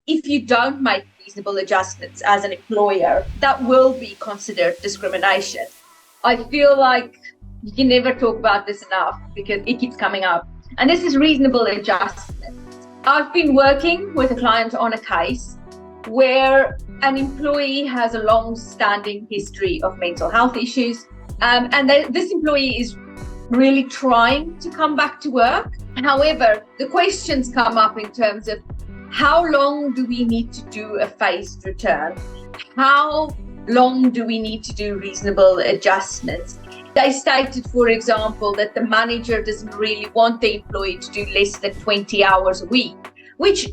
if you don't make reasonable adjustments as an employer, that will be considered discrimination. I feel like you can never talk about this enough because it keeps coming up. And this is reasonable adjustments. I've been working with a client on a case where an employee has a long-standing history of mental health issues. This employee is really trying to come back to work. However, the questions come up in terms of how long do we need to do a phased return? How long do we need to do reasonable adjustments? They stated, for example, that the manager doesn't really want the employee to do less than 20 hours a week, which,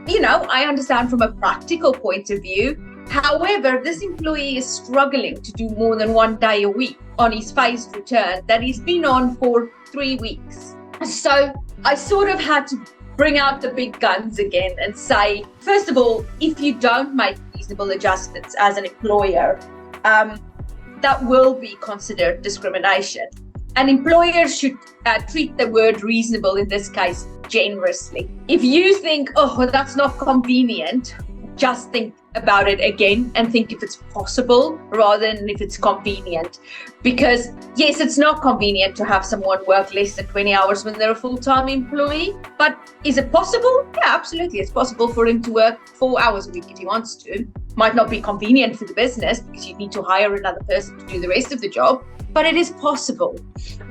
I understand from a practical point of view. However, this employee is struggling to do more than 1 day a week on his phased return that he's been on for 3 weeks. So I sort of had to bring out the big guns again and say, first of all, if you don't make reasonable adjustments as an employer, that will be considered discrimination. And employers should treat the word reasonable in this case generously. If you think, that's not convenient, just think about it again and think if it's possible rather than if it's convenient. Because yes, it's not convenient to have someone work less than 20 hours when they're a full-time employee, but is it possible? Yeah, absolutely. It's possible for him to work 4 hours a week if he wants to. Might not be convenient for the business because you need to hire another person to do the rest of the job, but it is possible.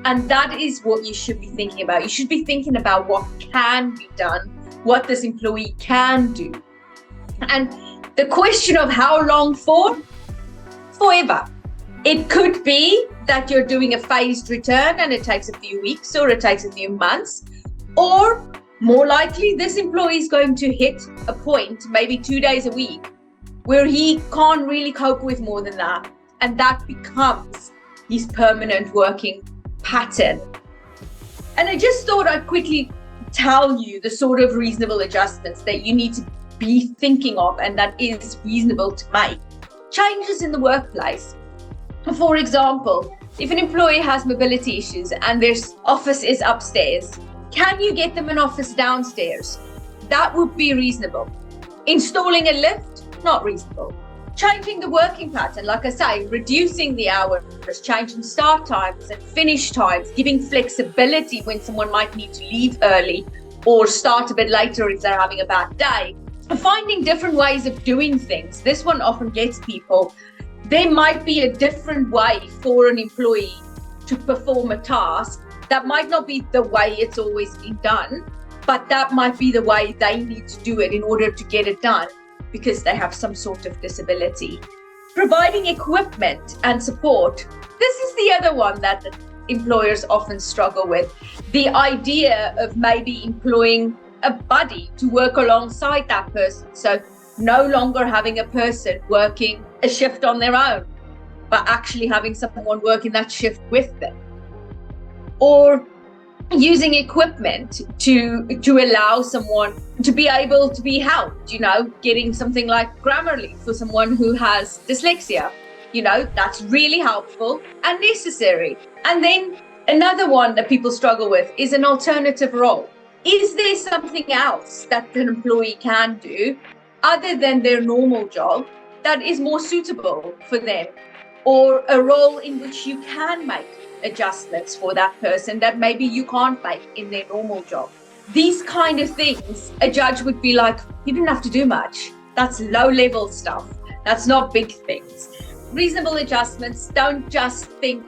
And that is what you should be thinking about. You should be thinking about what can be done, what this employee can do. And the question of how long for? Forever. It could be that you're doing a phased return and it takes a few weeks or it takes a few months, or more likely this employee is going to hit a point, maybe 2 days a week, where he can't really cope with more than that. And that becomes his permanent working pattern. And I just thought I'd quickly tell you the sort of reasonable adjustments that you need to be thinking of and that is reasonable to make. Changes in the workplace. For example, if an employee has mobility issues and their office is upstairs, can you get them an office downstairs? That would be reasonable. Installing a lift, not reasonable. Changing the working pattern, like I say, reducing the hours, changing start times and finish times, giving flexibility when someone might need to leave early or start a bit later if they're having a bad day. Finding different ways of doing things. This one often gets people. There might be a different way for an employee to perform a task that might not be the way it's always been done, but that might be the way they need to do it in order to get it done because they have some sort of disability. Providing equipment and support. This is the other one that employers often struggle with. The idea of maybe employing a buddy to work alongside that person. So no longer having a person working a shift on their own, but actually having someone working that shift with them. Or using equipment to allow someone to be able to be helped, getting something like Grammarly for someone who has dyslexia. That's really helpful and necessary. And then another one that people struggle with is an alternative role. Is there something else that an employee can do other than their normal job that is more suitable for them? Or a role in which you can make adjustments for that person that maybe you can't make in their normal job? These kind of things, a judge would be like, you didn't have to do much. That's low-level stuff. That's not big things. Reasonable adjustments, don't just think,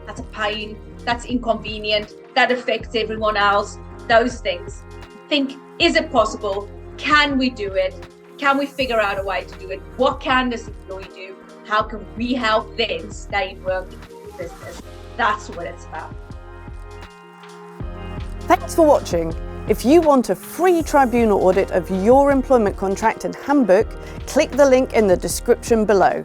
that's a pain, that's inconvenient, that affects everyone else. Those things. Think, is it possible? Can we do it? Can we figure out a way to do it? What can this employee do? How can we help them stay in work in business? That's what it's about. Thanks for watching. If you want a free tribunal audit of your employment contract and handbook, click the link in the description below.